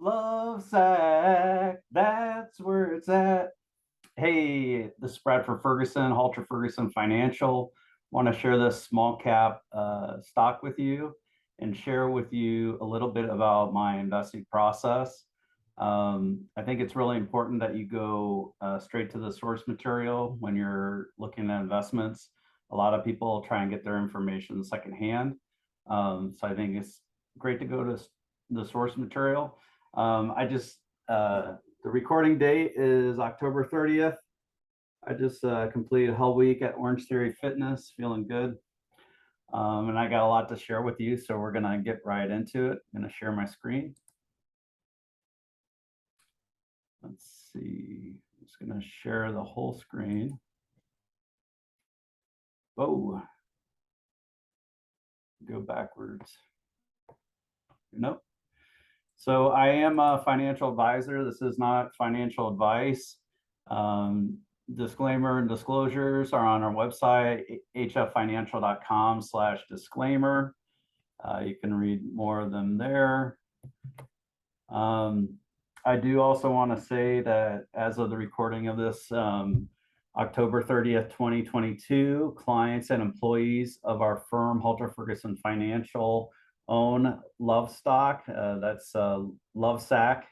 Lovesac, that's where it's at. Hey, this is Bradford Ferguson, Halter Ferguson Financial. Want to share this small cap stock with you and share with you a little bit about my investing process. I think it's really important that you go straight to the source material when you're looking at investments. A lot of people try and get their information secondhand. So I think it's great to go to the source material. The recording date is October 30th. I just completed a whole week at Orange Theory Fitness, feeling good. And I got a lot to share with you, so we're gonna get right into it. I'm gonna share my screen. Let's see, I'm just gonna share the whole screen. Oh, go backwards. Nope. So I am a financial advisor. This is not financial advice. Disclaimer and disclosures are on our website, hffinancial.com/disclaimer. You can read more of them there. I do also want to say that as of the recording of this, October 30th, 2022, clients and employees of our firm, Halter Ferguson Financial, own Lovestock. That's Lovesac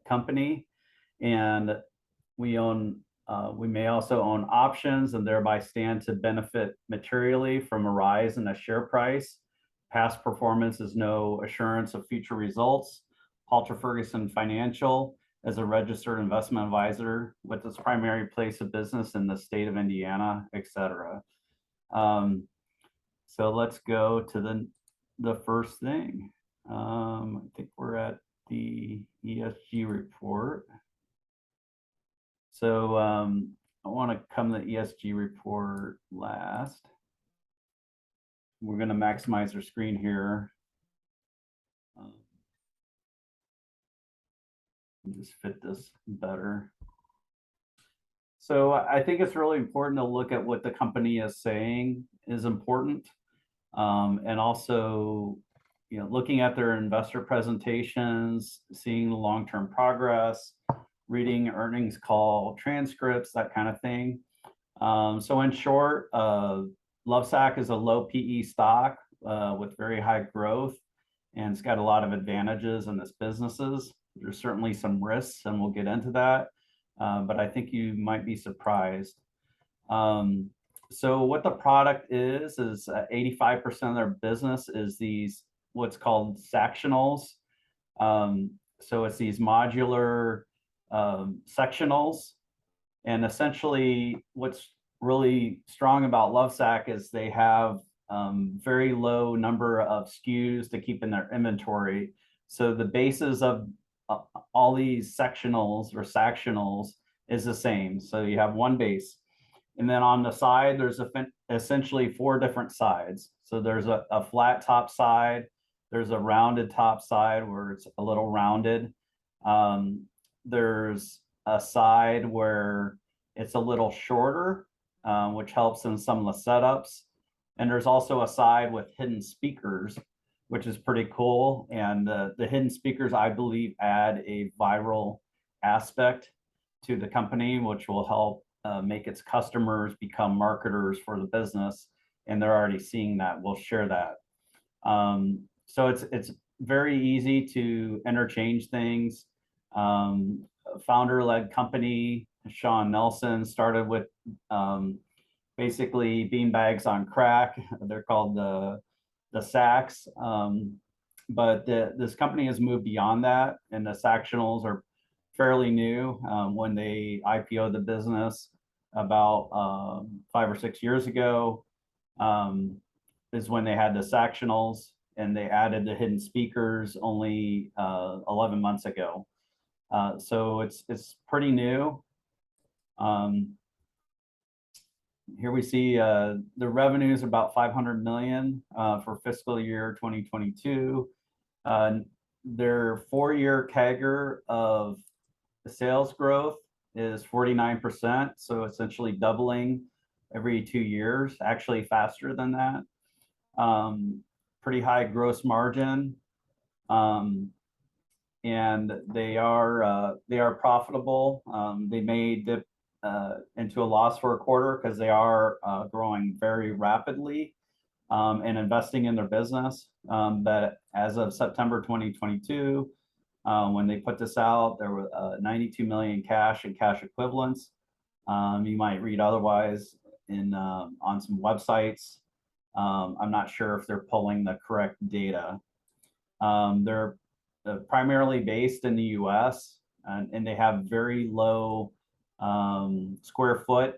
company, and we may also own options and thereby stand to benefit materially from a rise in the share price. Past performance is no assurance of future results. Halter Ferguson Financial is a registered investment advisor with its primary place of business in the state of Indiana, etc. So let's go to the first thing. I think we're at the ESG report. So I want to come to the ESG report last. We're going to maximize our screen here. Just fit this better. So I think it's really important to look at what the company is saying is important. And also, looking at their investor presentations, seeing the long-term progress, reading earnings call transcripts, that kind of thing. So in short, Lovesac is a low PE stock with very high growth, and it's got a lot of advantages in its businesses. There's certainly some risks, and we'll get into that, but I think you might be surprised. So what the product is 85% of their business is these what's called sectionals. So it's these modular sectionals, and essentially what's really strong about Lovesac is they have very low number of SKUs to keep in their inventory. So the basis of all these sectionals or sectionals is the same. So you have one base. And then on the side, there's essentially 4 different sides. So there's a flat top side, there's a rounded top side where it's a little rounded. There's a side where it's a little shorter, which helps in some of the setups. And there's also a side with hidden speakers, which is pretty cool. And the hidden speakers, I believe, add a viral aspect to the company, which will help make its customers become marketers for the business, and they're already seeing that. We'll share that. So it's very easy to interchange things. Founder-led company, Sean Nelson, started with basically beanbags on crack. They're called the sacks, but this company has moved beyond that, and the sectionals are fairly new. When they IPO'd the business about 5 or 6 years ago, is when they had the sectionals, and they added the hidden speakers only 11 months ago. So it's pretty new. Here we see the revenues about 500 million for fiscal year 2022. Their 4-year CAGR of the sales growth is 49%, so essentially doubling every 2 years, actually faster than that. Pretty high gross margin. and they are profitable. They may dip into a loss for a quarter because they are growing very rapidly and investing in their business. But as of September 2022, when they put this out, there were 92 million cash and cash equivalents. You might read otherwise in on some websites. I'm not sure if they're pulling the correct data. They're primarily based in the US, and they have very low square foot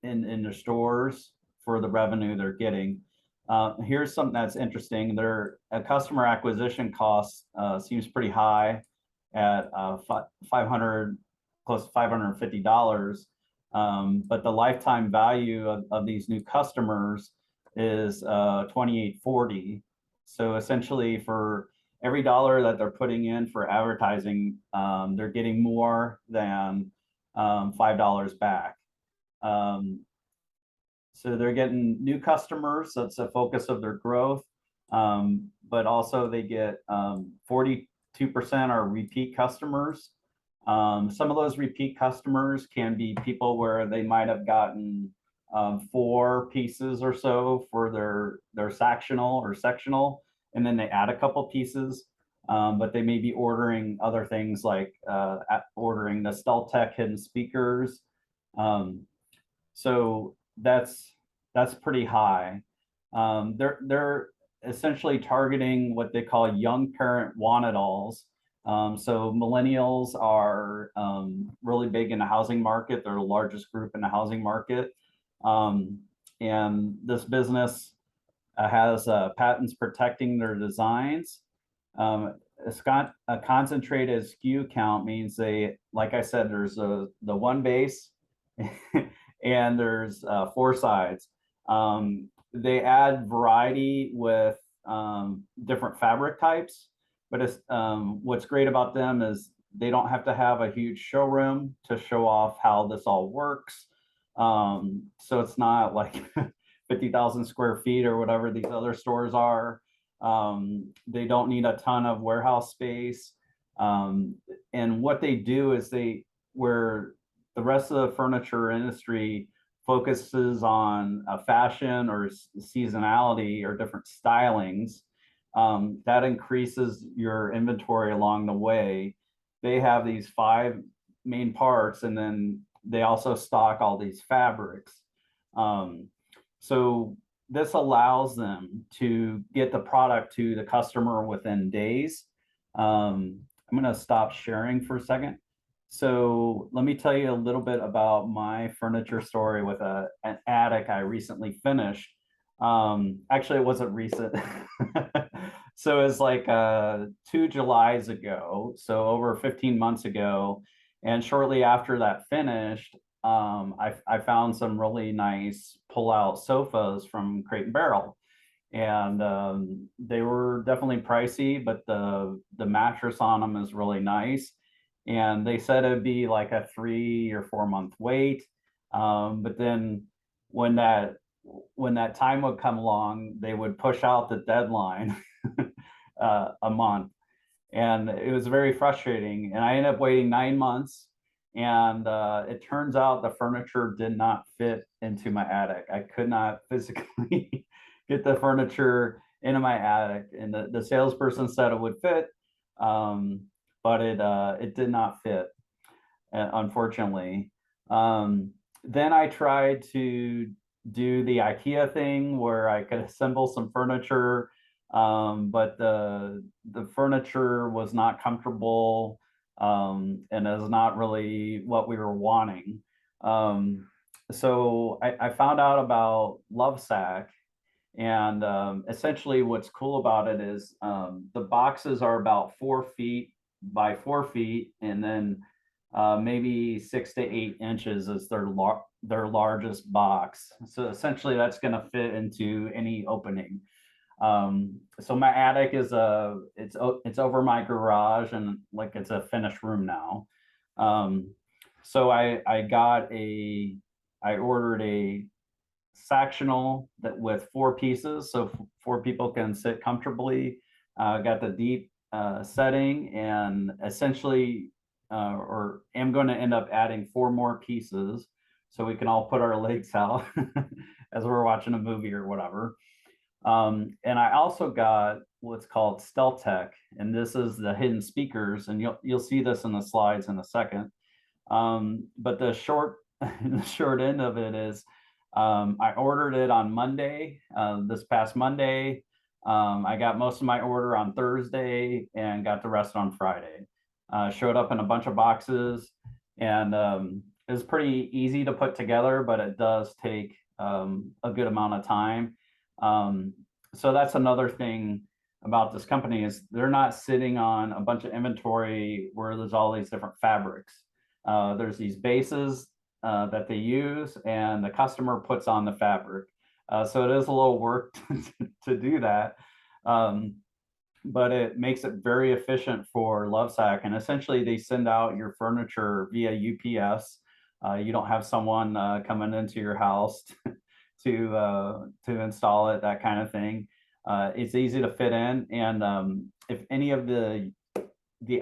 in their stores for the revenue they're getting. Here's something that's interesting. Their customer acquisition cost seems pretty high at 500, close to $550. But the lifetime value of these new customers is $28.40. So essentially, for every dollar that they're putting in for advertising, they're getting more than $5 back. So they're getting new customers. That's a focus of their growth. But also they get 42% are repeat customers. Some of those repeat customers can be people where they might have gotten 4 pieces or so for their sectional or sectional, and then they add a couple pieces. But they may be ordering other things like ordering the StealthTech hidden speakers. So that's pretty high. They're essentially targeting what they call young parent want-it-alls. So millennials are really big in the housing market. They're the largest group in the housing market. And this business has patents protecting their designs. A concentrated SKU count means they, like I said, there's the one base and there's 4 sides. They add variety with different fabric types, but it's, what's great about them is they don't have to have a huge showroom to show off how this all works. So it's not like 50,000 square feet or whatever these other stores are. They don't need a ton of warehouse space. And what they do is where the rest of the furniture industry focuses on fashion or seasonality or different stylings, that increases your inventory along the way. They have these 5 main parts, and then they also stock all these fabrics. So this allows them to get the product to the customer within days. I'm going to stop sharing for a second. So let me tell you a little bit about my furniture story with an attic I recently finished. Actually, it wasn't recent. So it's like 2 Julys ago, so over 15 months ago. And shortly after that finished, I found some really nice pull-out sofas from Crate and Barrel. And they were definitely pricey, but the mattress on them is really nice. And they said it'd be like a 3 or 4 month wait. But then when that time would come along, they would push out the deadline a month. And it was very frustrating. And I ended up waiting 9 months. And it turns out the furniture did not fit into my attic. I could not physically get the furniture into my attic. And the salesperson said it would fit, but it did not fit, unfortunately. Then I tried to do the IKEA thing where I could assemble some furniture, but the furniture was not comfortable, and is not really what we were wanting. So I found out about Lovesac, and essentially what's cool about it is the boxes are about 4 feet by 4 feet, and then maybe 6 to 8 inches is their largest box. So essentially that's going to fit into any opening. So my attic is it's over my garage, and like it's a finished room now. So I ordered a sectional that with 4 pieces, so 4 people can sit comfortably. Got the deep setting, and essentially, or am going to end up adding 4 more pieces so we can all put our legs out as we're watching a movie or whatever. And I also got what's called Stealth Tech, and this is the hidden speakers, and you'll see this in the slides in a second. But the short the short end of it is, I ordered it on Monday, this past Monday. I got most of my order on Thursday and got the rest on Friday. Showed up in a bunch of boxes, and it was pretty easy to put together, but it does take a good amount of time. So that's another thing about this company, is they're not sitting on a bunch of inventory where there's all these different fabrics. There's these bases that they use, and the customer puts on the fabric. So it is a little work to do that. But it makes it very efficient for Lovesac. And essentially they send out your furniture via UPS. You don't have someone coming into your house to install it, that kind of thing. It's easy to fit in, and if any of the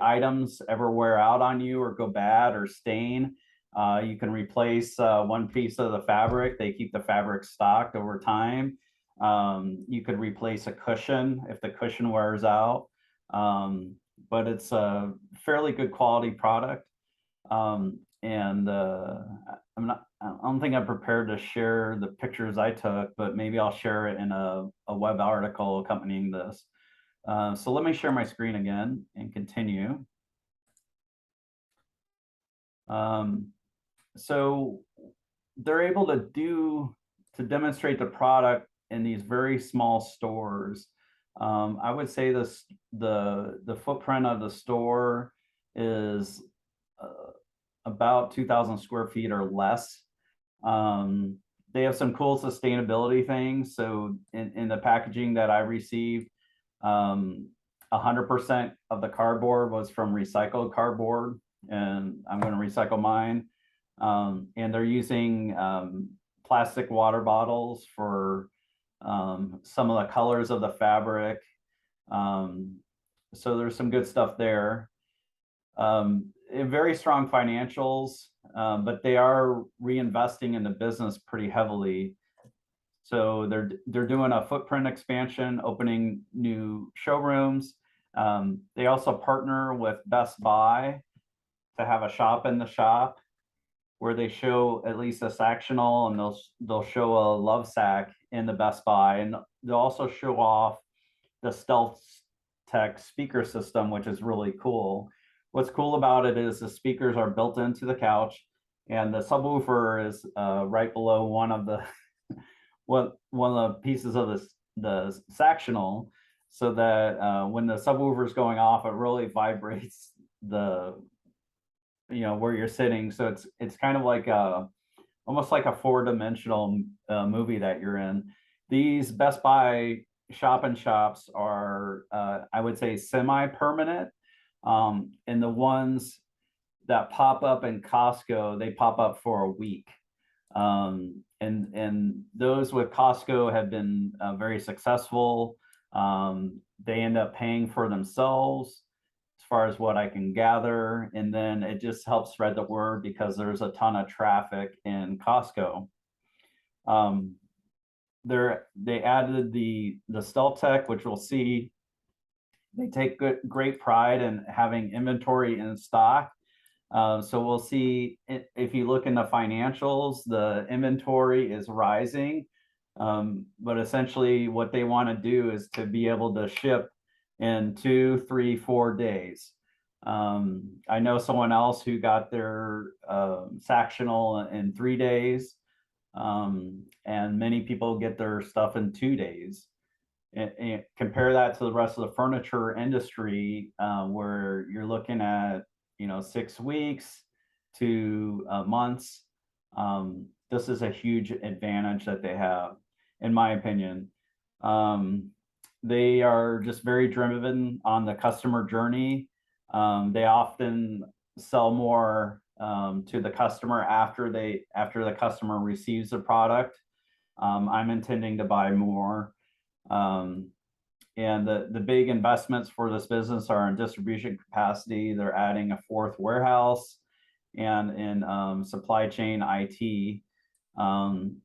items ever wear out on you or go bad or stain, you can replace one piece of the fabric. They keep the fabric stocked over time. You could replace a cushion if the cushion wears out, but it's a fairly good quality product. And I don't think I'm prepared to share the pictures I took, but maybe I'll share it in a web article accompanying this. So let me share my screen again and continue. So they're able to demonstrate the product in these very small stores. I would say the footprint of the store is about 2,000 square feet or less. They have some cool sustainability things. So in the packaging that I received, 100% of the cardboard was from recycled cardboard, and I'm going to recycle mine. And they're using plastic water bottles for some of the colors of the fabric. So there's some good stuff there. Very strong financials, but they are reinvesting in the business pretty heavily. So they're doing a footprint expansion, opening new showrooms. They also partner with Best Buy to have a shop in the shop where they show at least a Sactional, and they'll show a Lovesac in the Best Buy, and they'll also show off the Stealth Tech speaker system, which is really cool. What's cool about it is the speakers are built into the couch, and the subwoofer is right below one of the one of the pieces of the Sactional, so that when the subwoofer is going off, it really vibrates where you're sitting. So it's kind of like almost like a 4-dimensional movie that you're in. These Best Buy shop-in-shops are I would say semi-permanent. And the ones that pop up in Costco, they pop up for a week. And those with Costco have been very successful. They end up paying for themselves, as far as what I can gather. And then it just helps spread the word because there's a ton of traffic in Costco. They added the Stealth Tech, which we'll see. They take great pride in having inventory in stock. So we'll see if you look in the financials, the inventory is rising. But essentially what they want to do is to be able to ship in 2, 3, 4 days. I know someone else who got their Sactional in 3 days, and many people get their stuff in 2 days. And compare that to the rest of the furniture industry, where you're looking at 6 weeks to months. This is a huge advantage that they have, in my opinion. They are just very driven on the customer journey. They often sell more to the customer after the customer receives the product. I'm intending to buy more. And the big investments for this business are in distribution capacity. They're adding a fourth warehouse and in supply chain IT, and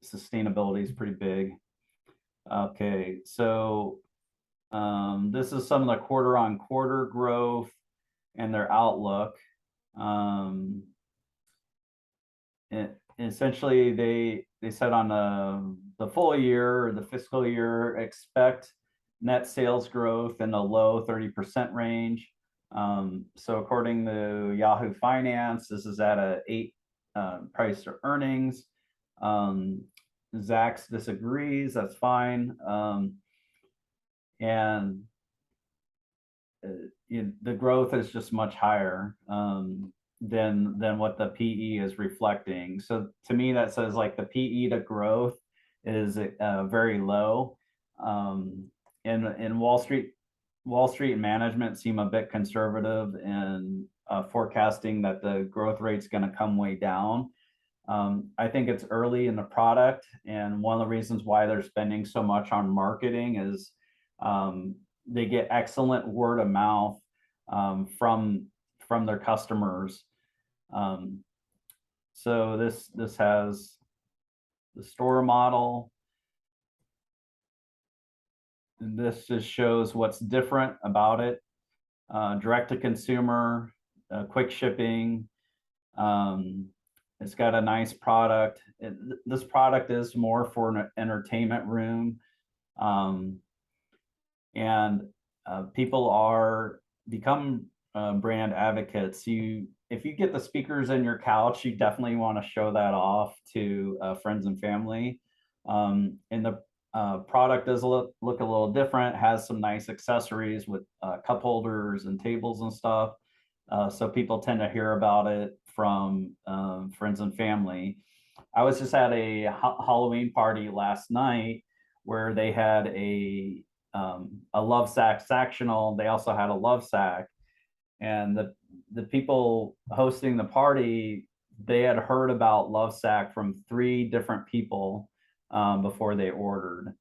sustainability is pretty big. Okay, so this is some of the quarter-on-quarter growth and their outlook. Essentially, they said on the full year or the fiscal year, expect net sales growth in the low 30% range. So according to Yahoo Finance, this is at a 8 price to earnings. Zach's disagrees, that's fine. And the growth is just much higher than what the PE is reflecting. So to me, that says like the PE to growth is very low. And Wall Street management seem a bit conservative in forecasting that the growth rate's going to come way down. I think it's early in the product, and one of the reasons why they're spending so much on marketing is they get excellent word of mouth from their customers. So this has the store model. And this just shows what's different about it. Direct to consumer, quick shipping. It's got a nice product. This product is more for an entertainment room. And people are become brand advocates. If you get the speakers in your couch, you definitely want to show that off to friends and family. And the product does look a little different, has some nice accessories with cup holders and tables and stuff. So people tend to hear about it from friends and family. I was just at a Halloween party last night where they had a Lovesac sectional. They also had a Lovesac, and the people hosting the party, they had heard about Lovesac from 3 different people before they ordered.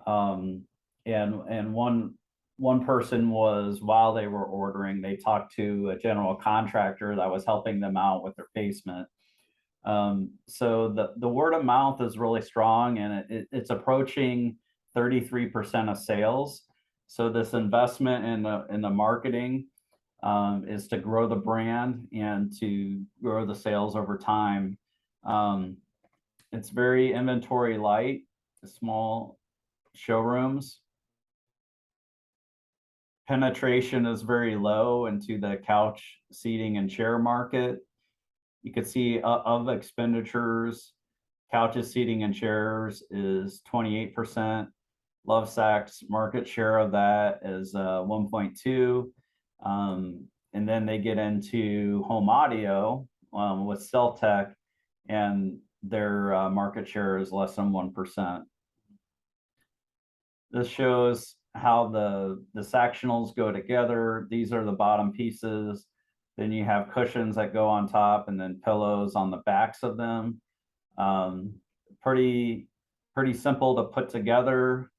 And one person was, while they were ordering, they talked to a general contractor that was helping them out with their basement. So the word of mouth is really strong, and it's approaching 33% of sales. So this investment in the marketing is to grow the brand and to grow the sales over time. It's very inventory light, small showrooms. Penetration is very low into the couch, seating, and chair market. You could see of expenditures, couches, seating, and chairs is 28%. Lovesac's market share of that is 1.2. And then they get into home audio with Cell-Tech, and their market share is less than 1%. This shows how the sectionals go together. These are the bottom pieces. Then you have cushions that go on top, and then pillows on the backs of them. Pretty simple to put together.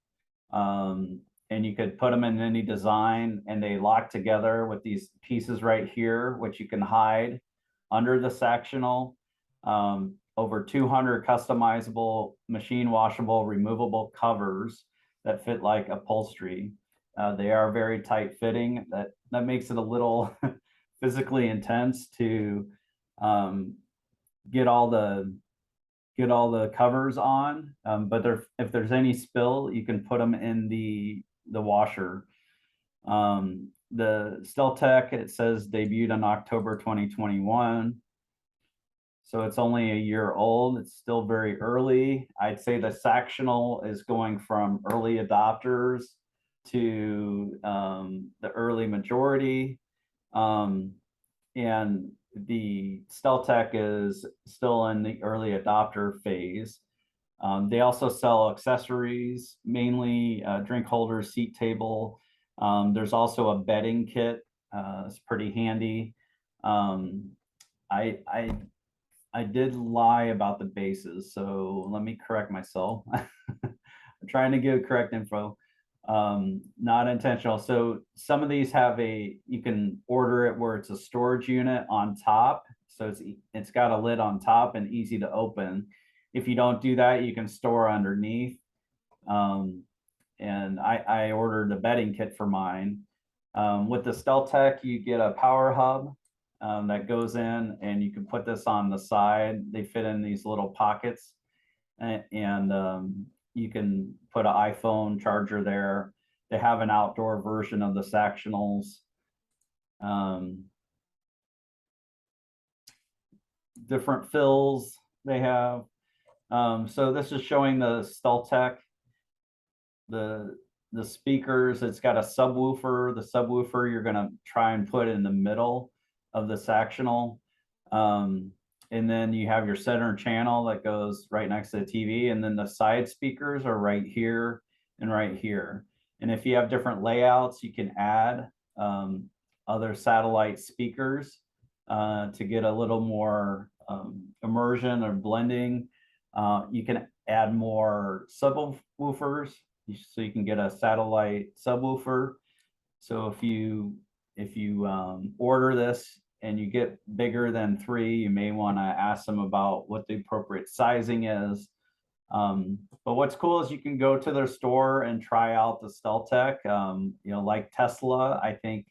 And you could put them in any design, and they lock together with these pieces right here, which you can hide under the sectional. Over 200 customizable, machine washable, removable covers that fit like upholstery. They are very tight fitting. That makes it a little physically intense to get all the covers on. But if there's any spill, you can put them in the washer. The Cell-Tech, it says debuted in October 2021. So it's only a year old. It's still very early. I'd say the sectional is going from early adopters to the early majority. And the Cell-Tech is still in the early adopter phase. They also sell accessories, mainly drink holders, seat table. There's also a bedding kit. It's pretty handy. I did lie about the bases, so let me correct myself. I'm trying to give correct info. Not intentional. So some of these have you can order it where it's a storage unit on top. So it's got a lid on top and easy to open. If you don't do that, you can store underneath. And I ordered a bedding kit for mine. With the StealthTech, you get a power hub that goes in, and you can put this on the side. They fit in these little pockets, and you can put an iPhone charger there. They have an outdoor version of the Sactionals. Different fills they have. So this is showing the StealthTech, the speakers. It's got a subwoofer. The subwoofer you're gonna try and put in the middle of the Sactional. And then you have your center channel that goes right next to the TV, and then the side speakers are right here and right here. And if you have different layouts, you can add other satellite speakers to get a little more immersion or blending. You can add more subwoofers, so you can get a satellite subwoofer. So if you order this and you get bigger than 3, you may want to ask them about what the appropriate sizing is. But what's cool is you can go to their store and try out the StealthTech. Like Tesla, I think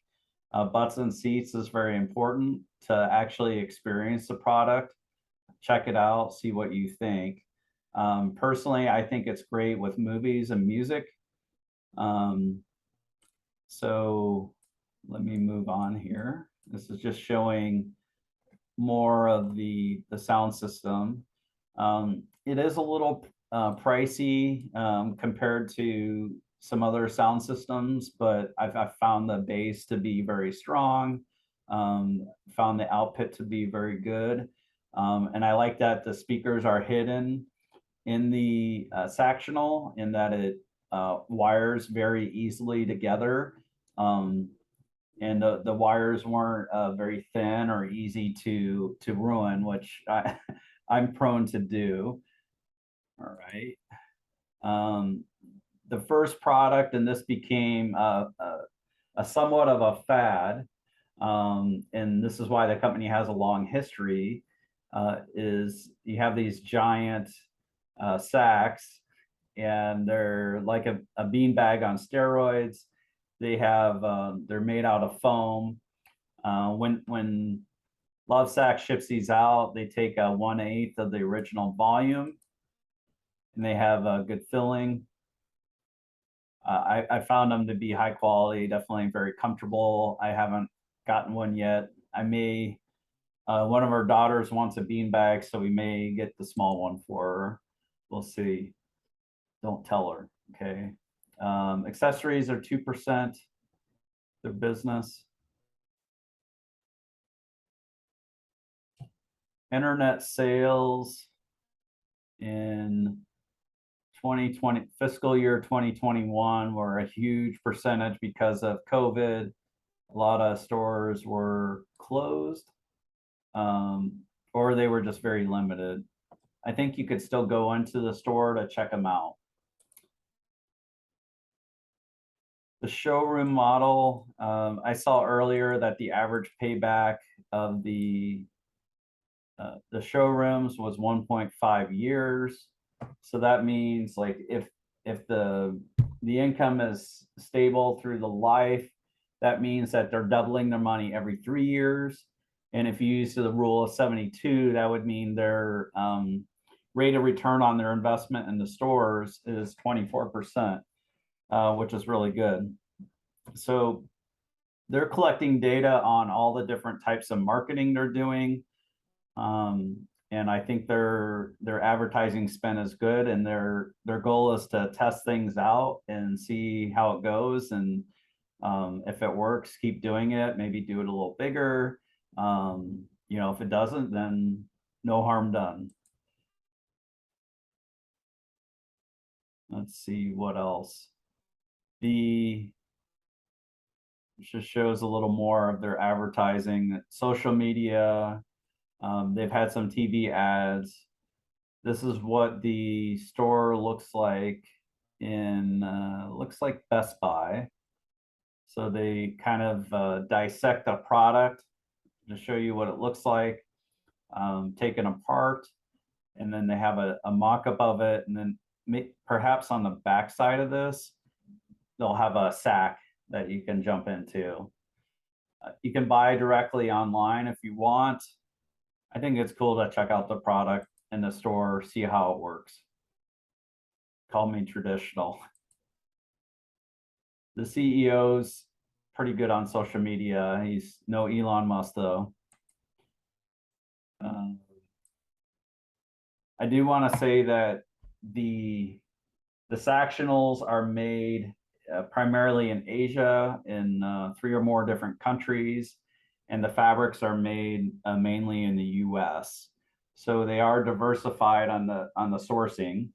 butts and seats is very important to actually experience the product. Check it out, see what you think. Personally, I think it's great with movies and music. So let me move on here. This is just showing more of the sound system. It is a little pricey compared to some other sound systems, but I've found the bass to be very strong, found the output to be very good. And I like that the speakers are hidden in the Sactional, in that it wires very easily together. And the wires weren't very thin or easy to ruin, which I'm prone to do. All right. The first product, and this became a somewhat of a fad, and this is why the company has a long history, is you have these giant sacks, and they're like a beanbag on steroids. They're made out of foam. When Lovesac ships these out, they take a 1/8 of the original volume, and they have a good filling. I found them to be high quality, definitely very comfortable. I haven't gotten one yet. I may, one of our daughters wants a beanbag, so we may get the small one for her. We'll see. Don't tell her, okay? Accessories are 2% their business. Internet sales in 2020, fiscal year 2021, were a huge percentage because of COVID. A lot of stores were closed, or they were just very limited. I think you could still go into the store to check them out. The showroom model, I saw earlier that the average payback of the showrooms was 1.5 years. So that means, like, if the income is stable through the life, that means that they're doubling their money every 3 years. And if you use the rule of 72, that would mean their rate of return on their investment in the stores is 24%. Which is really good. So they're collecting data on all the different types of marketing they're doing. And I think their advertising spend is good, and their goal is to test things out and see how it goes. And if it works, keep doing it, maybe do it a little bigger. If it doesn't, then no harm done. Let's see what else. Just shows a little more of their advertising, social media. They've had some TV ads. This is what the store looks like in looks like Best Buy. So they kind of dissect a product to show you what it looks like, taken apart, and then they have a mock-up of it, and then perhaps on the back side of this, they'll have a sack that you can jump into. You can buy directly online if you want. I think it's cool to check out the product in the store, see how it works. Call me traditional. The CEO's pretty good on social media. He's no Elon Musk though. I do want to say that the sectionals are made primarily in Asia, in 3 or more different countries, and the fabrics are made mainly in the US. So they are diversified on the sourcing.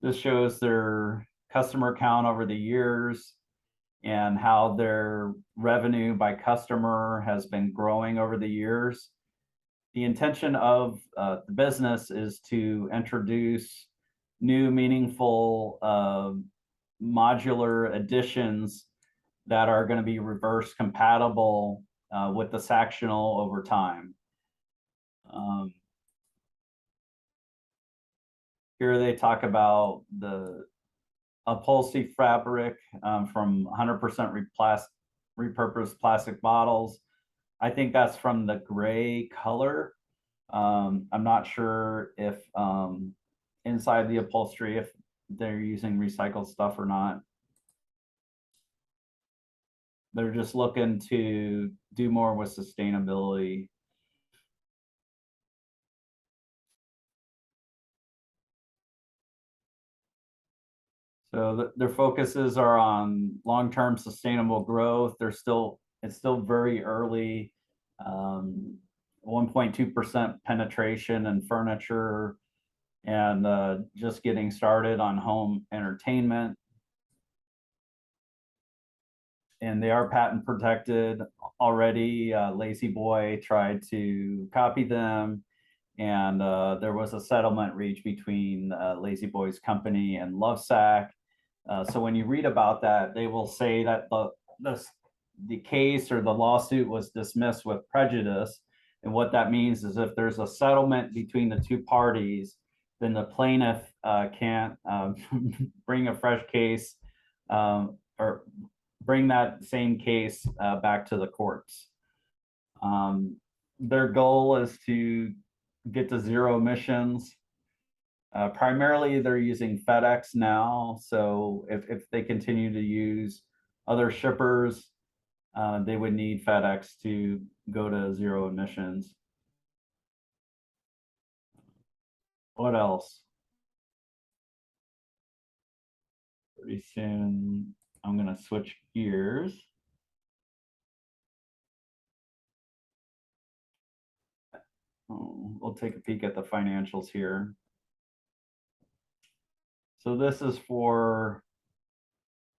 This shows their customer count over the years and how their revenue by customer has been growing over the years. The intention of the business is to introduce new, meaningful modular additions that are going to be reverse compatible with the sectional over time. Here they talk about the upholstery fabric from 100% repurposed plastic bottles. I think that's from the gray color. I'm not sure if inside the upholstery, if they're using recycled stuff or not. They're just looking to do more with sustainability. So their focuses are on long-term sustainable growth. It's still very early. 1.2% penetration in furniture, and just getting started on home entertainment. And they are patent protected already. Lazy Boy tried to copy them, and there was a settlement reached between Lazy Boy's company and Lovesac. So when you read about that, they will say that the case or the lawsuit was dismissed with prejudice. And what that means is if there's a settlement between the two parties, then the plaintiff can't bring a fresh case or bring that same case back to the courts. Their goal is to get to zero emissions. Primarily, they're using FedEx now. So if they continue to use other shippers, they would need FedEx to go to zero emissions. What else? Pretty soon, I'm going to switch gears. We'll take a peek at the financials here. So this is for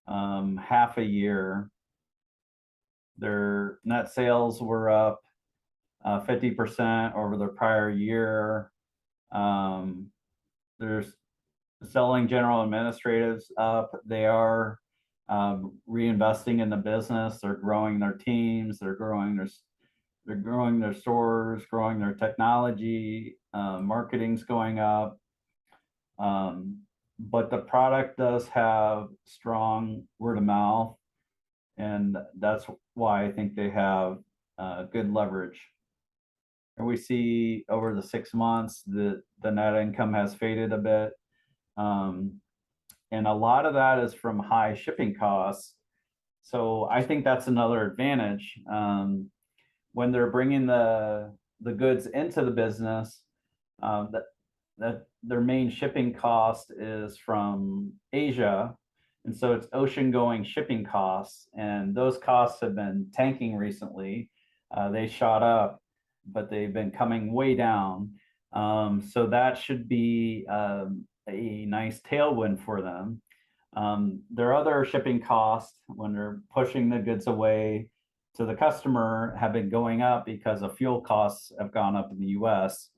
half a year. Their net sales were up 50% over the prior year. There's selling general administratives up. They are reinvesting in the business. They're growing their teams. They're growing their stores, growing their technology. Marketing's going up. But the product does have strong word of mouth, and that's why I think they have good leverage. And we see over the 6 months the net income has faded a bit. And a lot of that is from high shipping costs. So I think that's another advantage. When they're bringing the goods into the business, that their main shipping cost is from Asia. And so it's ocean going shipping costs. And those costs have been tanking recently. They shot up, but they've been coming way down. So that should be a nice tailwind for them. Their other shipping costs, when they're pushing the goods away to the customer, have been going up because of fuel costs have gone up in the US.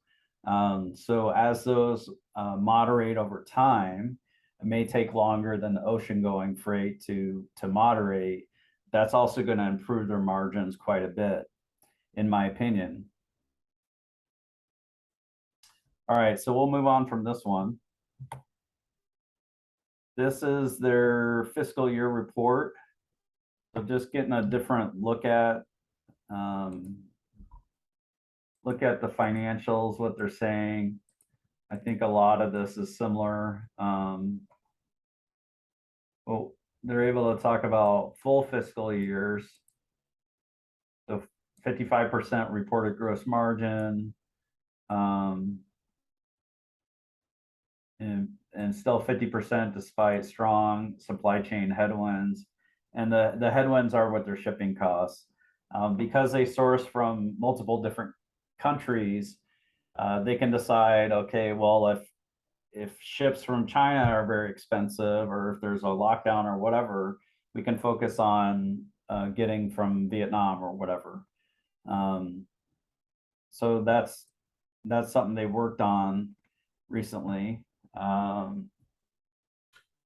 So as those moderate over time, it may take longer than the ocean going freight to moderate. That's also going to improve their margins quite a bit, in my opinion. All right, so we'll move on from this one. This is their fiscal year report. So just getting a different look at the financials, what they're saying. I think a lot of this is similar. Well, they're able to talk about full fiscal years. So 55% reported gross margin, and still 50% despite strong supply chain headwinds. And the headwinds are with their shipping costs. Because they source from multiple different countries, they can decide, okay, well, if ships from China are very expensive, or if there's a lockdown or whatever, we can focus on getting from Vietnam or whatever. So that's something they worked on recently.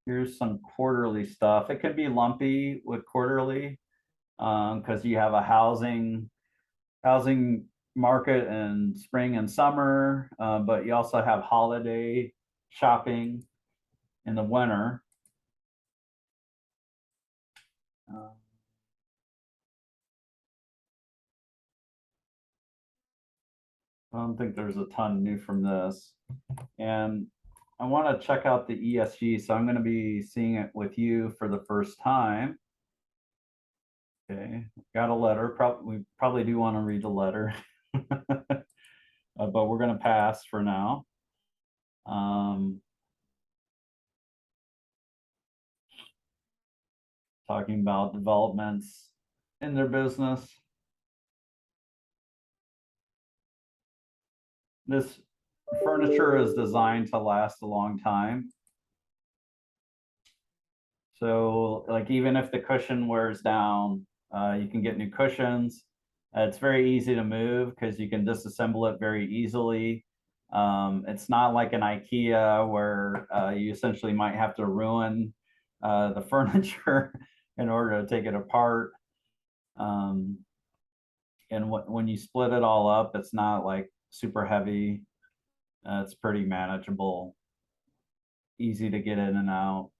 Here's some quarterly stuff. It could be lumpy with quarterly because you have a housing market in spring and summer, but you also have holiday shopping in the winter. I don't think there's a ton new from this. And I want to check out the ESG, so I'm going to be seeing it with you for the first time. Okay, got a letter. We probably do want to read the letter, but we're going to pass for now. Talking about developments in their business. This furniture is designed to last a long time. So like even if the cushion wears down, you can get new cushions. It's very easy to move because you can disassemble it very easily. It's not like an IKEA where you essentially might have to ruin the furniture in order to take it apart. And when you split it all up, it's not like super heavy. It's pretty manageable, easy to get in and out.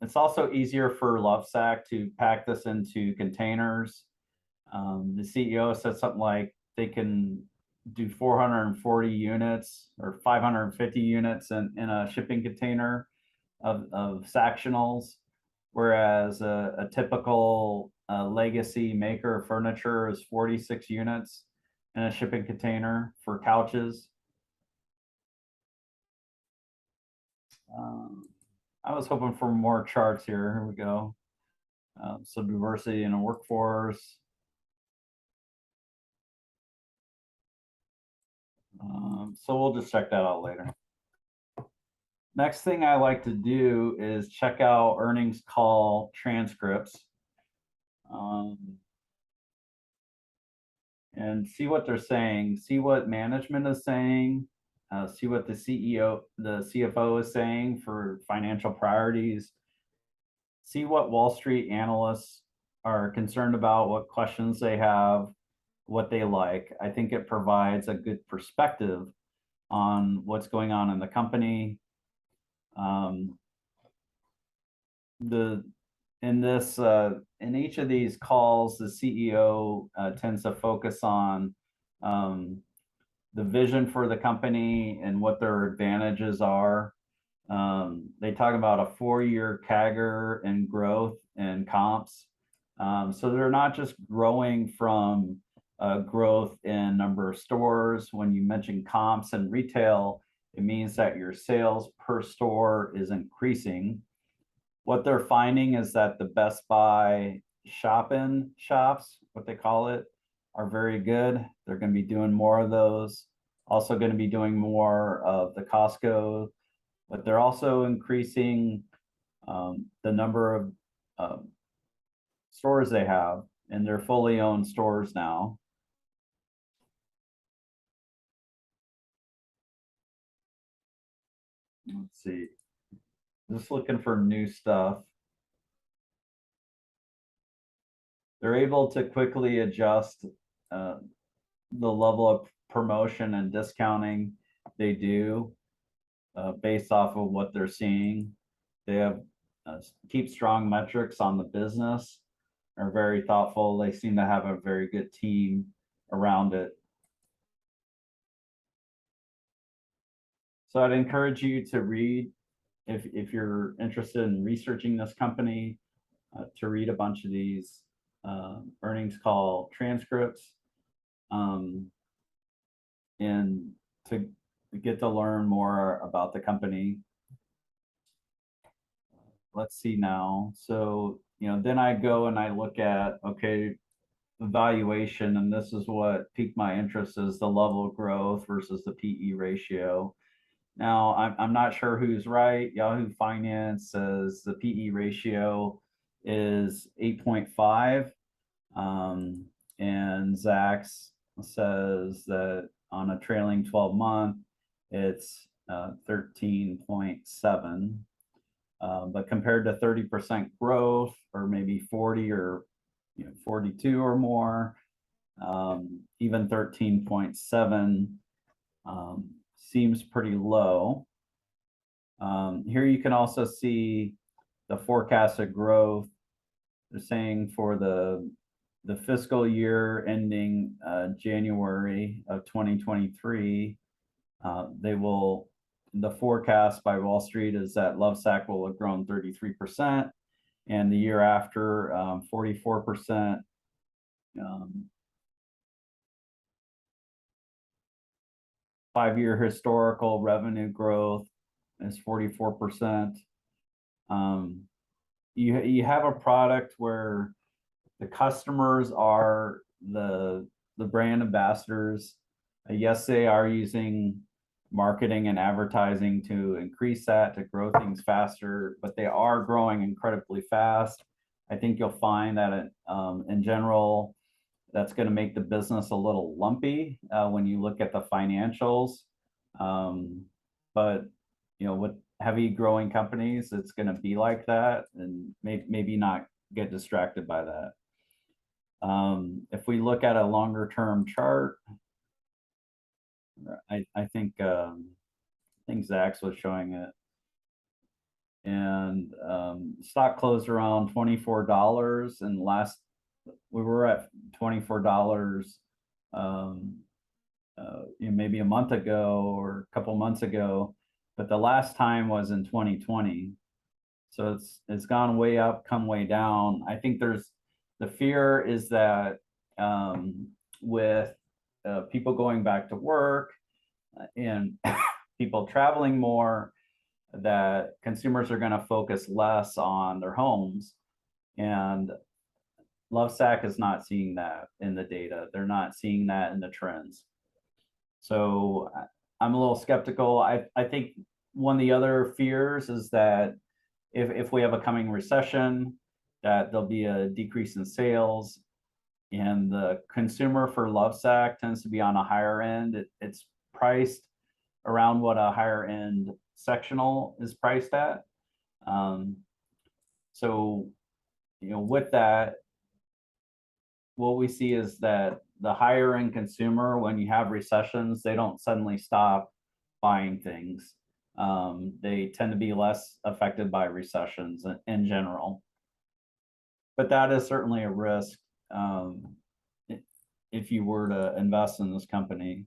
It's also easier for Lovesac to pack this into containers. The CEO said something like they can do 440 units or 550 units in a shipping container of Sactionals, whereas a typical legacy maker of furniture is 46 units in a shipping container for couches. I was hoping for more charts here. Here we go. So diversity in the workforce. So we'll just check that out later. Next thing I like to do is check out earnings call transcripts and see what they're saying, see what management is saying, see what the CFO is saying for financial priorities, see what Wall Street analysts are concerned about, what questions they have, what they like. I think it provides a good perspective on what's going on in the company. In each of these calls, the CEO tends to focus on the vision for the company and what their advantages are. They talk about a 4-year CAGR and growth and comps. So they're not just growing from growth in number of stores. When you mention comps and retail, it means that your sales per store is increasing. What they're finding is that the Best Buy shop-in shops, what they call it, are very good. They're going to be doing more of those. Also going to be doing more of the Costco, but they're also increasing the number of stores they have, and they're fully owned stores now. Let's see. Just looking for new stuff. They're able to quickly adjust uh, the level of promotion and discounting they do based off of what they're seeing. They have keep strong metrics on the business, are very thoughtful. They seem to have a very good team around it. So I'd encourage you to read, if you're interested in researching this company, to read a bunch of these earnings call transcripts, um, and to get to learn more about the company. Let's see now. So, then I go and I look at, okay, the valuation, and this is what piqued my interest, is the level of growth versus the PE ratio. Now, I'm not sure who's right. Yahoo Finance says the PE ratio is 8.5. And Zacks says that on a trailing 12-month, it's 13.7. But compared to 30% growth, or maybe 40 or 42 or more, even 13.7 seems pretty low. Here you can also see the forecasted growth. They're saying for the fiscal year ending January of 2023, the forecast by Wall Street is that Lovesac will have grown 33%, and the year after 44%. 5-year historical revenue growth is 44%. You have a product where the customers are the brand ambassadors. Yes, they are using marketing and advertising to increase that, to grow things faster, but they are growing incredibly fast. I think you'll find that in general, that's going to make the business a little lumpy when you look at the financials. But with heavy growing companies, it's going to be like that, and maybe not get distracted by that. If we look at a longer term chart, I think Zach's was showing it, and stock closed around $24, and we were at $24 maybe a month ago or a couple months ago, but the last time was in 2020. So it's gone way up, come way down. I think the fear is that with people going back to work and people traveling more, that consumers are going to focus less on their homes. And Lovesac is not seeing that in the data. They're not seeing that in the trends. So I'm a little skeptical. I think one of the other fears is that if we have a coming recession, that there'll be a decrease in sales, and the consumer for Lovesac tends to be on a higher end. It's priced around what a higher end sectional is priced at. So, with that, what we see is that the higher end consumer, when you have recessions, they don't suddenly stop buying things. They tend to be less affected by recessions in general. But that is certainly a risk if you were to invest in this company.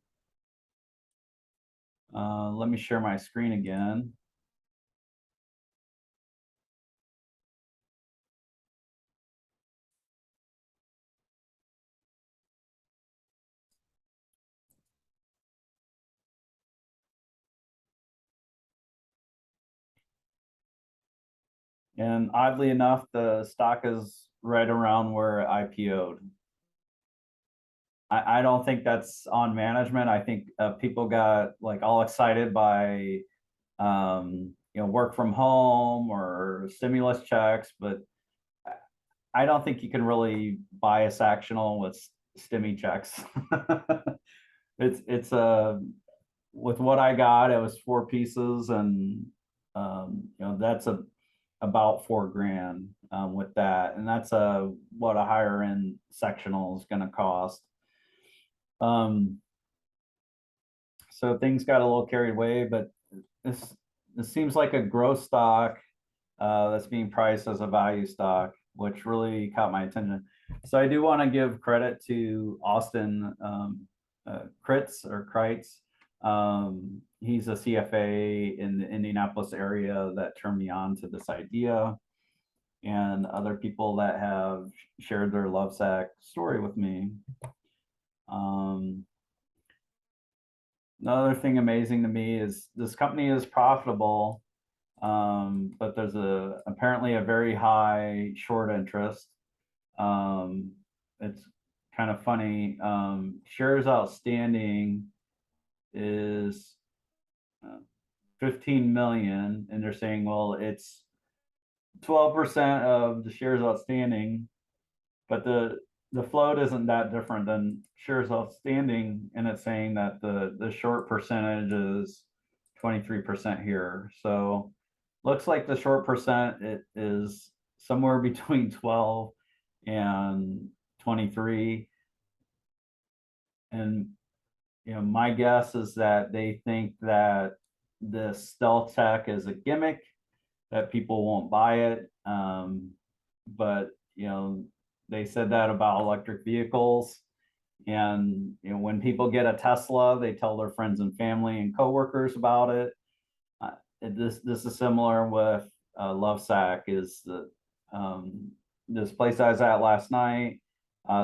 Let me share my screen again. And oddly enough, the stock is right around where it IPO'd. I don't think that's on management. I think people got like all excited by work from home or stimulus checks, but I don't think you can really bias actional with stimmy checks. It's with what I got, it was 4 pieces, and that's about $4,000 with that, and that's what a higher end sectional is going to cost. Um, so things got a little carried away, but this this seems like a growth stock that's being priced as a value stock, which really caught my attention. So I do want to give credit to Austin Kreitz. He's a CFA in the Indianapolis area that turned me on to this idea, and other people that have shared their Lovesac story with me. Another thing amazing to me is this company is profitable, but there's apparently a very high short interest. It's kind of funny. Shares outstanding is 15 million, and they're saying, well, it's 12% of the shares outstanding, but the float isn't that different than shares outstanding, and it's saying that the short percentage is 23% here. So looks like the short percent it is somewhere between 12 and 23. And my guess is that they think that this stealth tech is a gimmick, that people won't buy it. But they said that about electric vehicles. And when people get a Tesla, they tell their friends and family and coworkers about it. This is similar with Lovesac. Is this place I was at last night?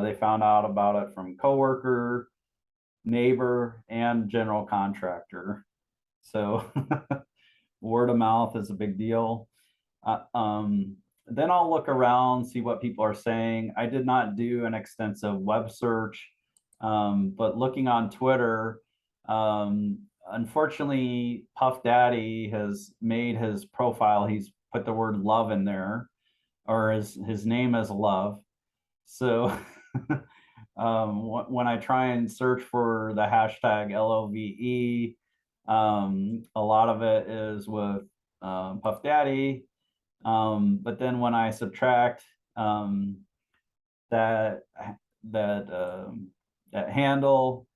They found out about it from coworker, neighbor, and general contractor. So word of mouth is a big deal. Then I'll look around, see what people are saying. I did not do an extensive web search, but looking on Twitter, unfortunately, Puff Daddy has made his profile, he's put the word love in there, or his name is Love. So when I try and search for the hashtag LOVE, a lot of it is with Puff Daddy. But then when I subtract that handle,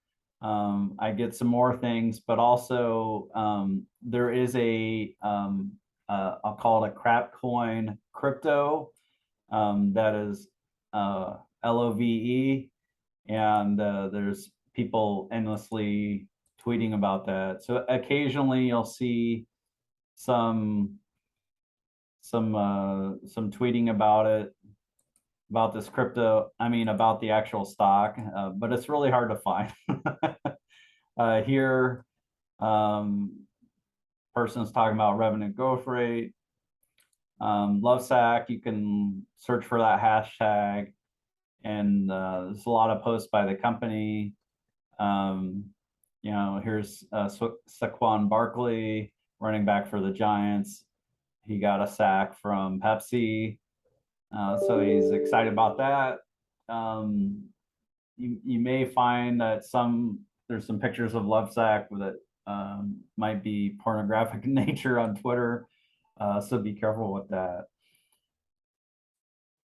I get some more things, but also there is I'll call it a crap coin crypto, that is LOVE, and there's people endlessly tweeting about that. So occasionally you'll see some tweeting about it, about this crypto, about the actual stock, but it's really hard to find. Here, person's talking about revenue growth rate. Lovesac, you can search for that hashtag, and there's a lot of posts by the company. Here's Saquon Barkley, running back for the Giants. He got a sack from Pepsi, so he's excited about that. You may find that there's some pictures of Lovesac that might be pornographic in nature on Twitter, so be careful with that.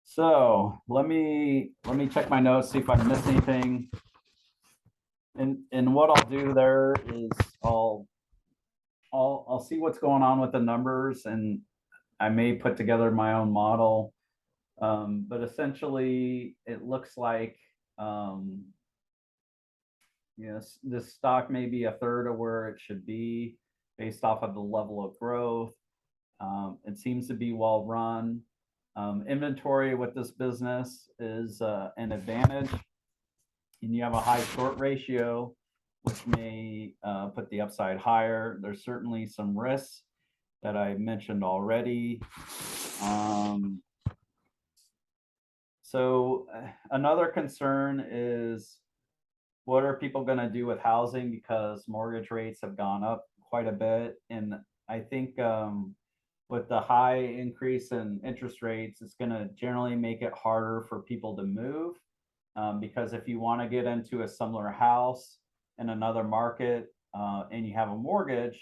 So let me check my notes, see if I missed anything. And what I'll do there is I'll see what's going on with the numbers, and I may put together my own model. But essentially, it looks like this stock may be a third of where it should be based off of the level of growth. It seems to be well run. Inventory with this business is an advantage, and you have a high short ratio, which may put the upside higher. There's certainly some risks that I mentioned already. So another concern is, what are people going to do with housing, because mortgage rates have gone up quite a bit. And I think with the high increase in interest rates, it's going to generally make it harder for people to move, because if you want to get into a similar house in another market, and you have a mortgage,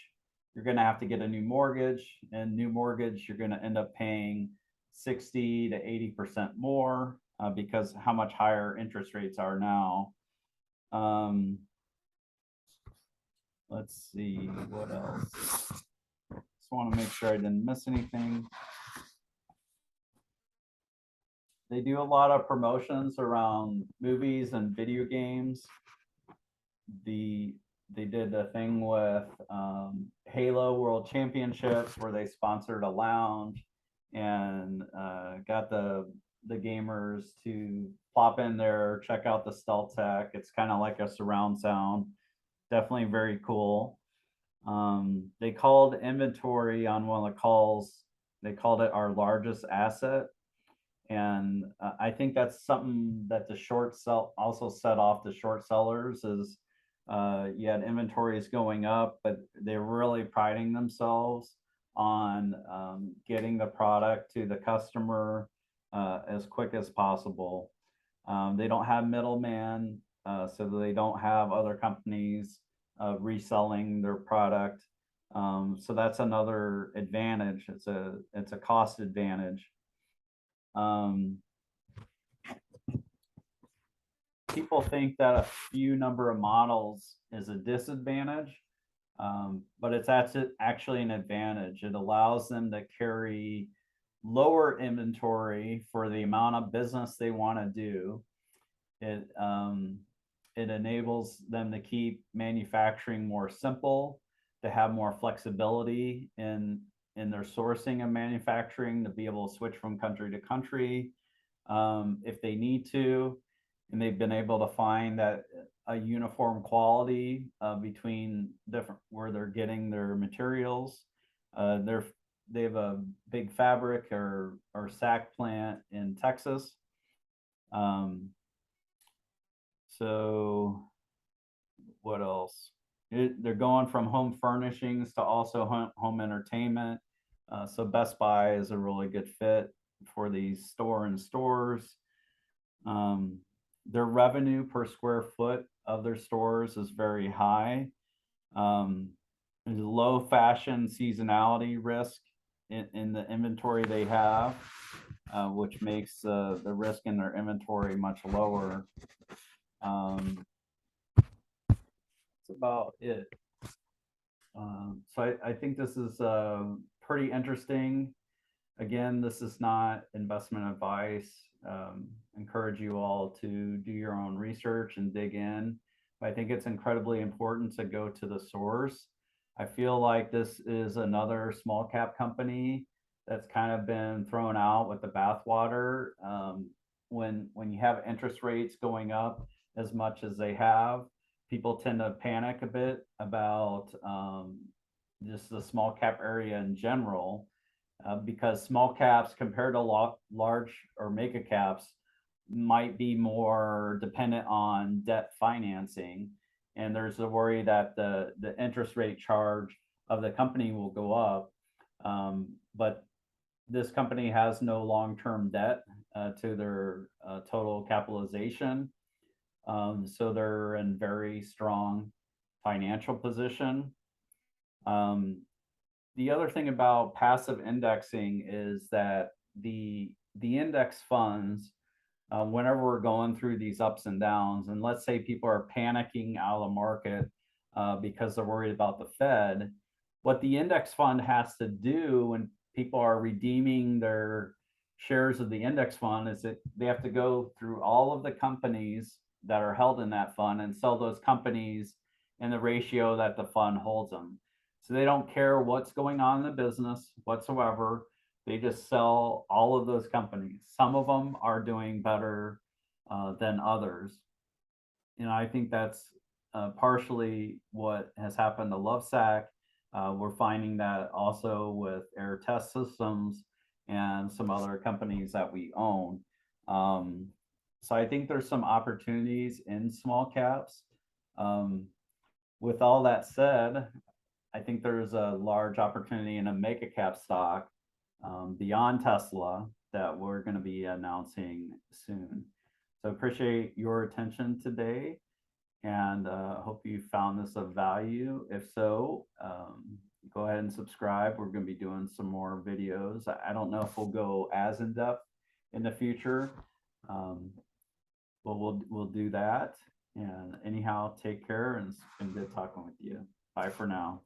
you're going to have to get a new mortgage, and new mortgage, you're going to end up paying 60 to 80% more because how much higher interest rates are now. Let's see what else. Just want to make sure I didn't miss anything. They do a lot of promotions around movies and video games. They did a thing with Halo World Championships where they sponsored a lounge and got the gamers to plop in there, check out the stealth tech. It's kind of like a surround sound. Definitely very cool. They called inventory on one of the calls, they called it our largest asset. And I think that's something that the short sell also set off the short sellers is you had inventories going up, but they're really priding themselves on getting the product to the customer as quick as possible. They don't have middleman, so they don't have other companies reselling their product. So that's another advantage. It's a cost advantage. People think that a few number of models is a disadvantage, but it's actually an advantage. It allows them to carry lower inventory for the amount of business they want to do. It enables them to keep manufacturing more simple, to have more flexibility in their sourcing and manufacturing, to be able to switch from country to country if they need to. And they've been able to find that a uniform quality between different where they're getting their materials. They have a big fabric or sack plant in Texas. So what else? They're going from home furnishings to also home entertainment. So Best Buy is a really good fit for these stores. Their revenue per square foot of their stores is very high. There's low fashion seasonality risk in the inventory they have, which makes the risk in their inventory much lower. That's about it. So I think this is pretty interesting. Again, this is not investment advice. Encourage you all to do your own research and dig in. But I think it's incredibly important to go to the source. I feel like this is another small cap company that's kind of been thrown out with the bathwater. When you have interest rates going up as much as they have, people tend to panic a bit about just the small cap area in general. Because small caps compared to large or mega caps might be more dependent on debt financing. And there's a worry that the interest rate charge of the company will go up. But this company has no long-term debt to their total capitalization. So they're in very strong financial position. The other thing about passive indexing is that the index funds, whenever we're going through these ups and downs, and let's say people are panicking out of the market because they're worried about the Fed, what the index fund has to do when people are redeeming their shares of the index fund is that they have to go through all of the companies that are held in that fund and sell those companies in the ratio that the fund holds them. So they don't care what's going on in the business whatsoever. They just sell all of those companies. Some of them are doing better than others. And I think that's partially what has happened to Lovesac. We're finding that also with Air Test Systems and some other companies that we own. So I think there's some opportunities in small caps. With all that said, I think there's a large opportunity in a mega cap stock beyond Tesla that we're going to be announcing soon. So appreciate your attention today. and hope you found this of value. If so, go ahead and subscribe. We're going to be doing some more videos. I don't know if we'll go as in depth in the future, but we'll do that. And anyhow, take care, and it's been good talking with you. Bye for now.